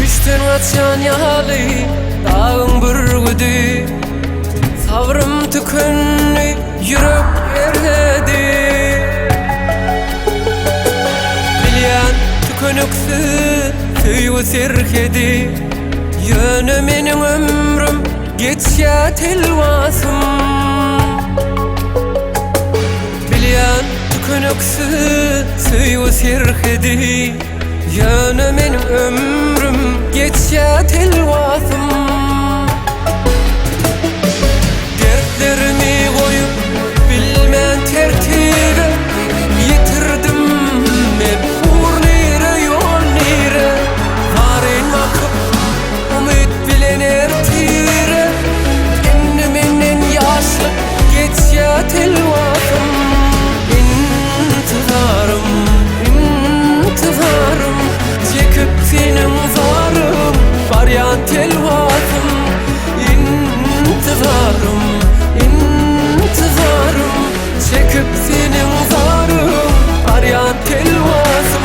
Düştün açan yalı dağın bürgüdü, sabrım tükenli yürek erledi. Bilyen tükönüksü süyü sirkedi, yönü menin ömrüm geçya telvasım. Bilyen tükönüksü süyü sirkedi, yönü menin ömrüm geçya telvasım. Dertlerimi koyup bilmem tertibe, yitirdim mecbur nire yol nire. Harin bakıp umut bilen ertire, enniminin yaşlı geçya telvasım. İntiharım, intiharım, çekip senin zarım varyan telvasım. İntiharım, intiharım, çekip senin zarım varyan telvasım.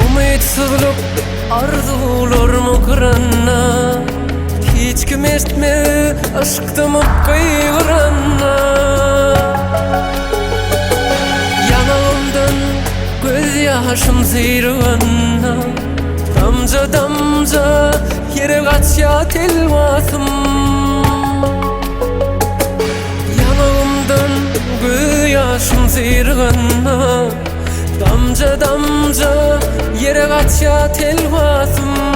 Umitsizlik arzularımı kıranna, hiç kim etme aşkımı kıygıranna. Yanağımdan göz yaşım sıyırganna, damca damca yere kaçya telvasım. Yanağımdan göz yaşım sıyırganna, damca damca yere kaçya telvasım.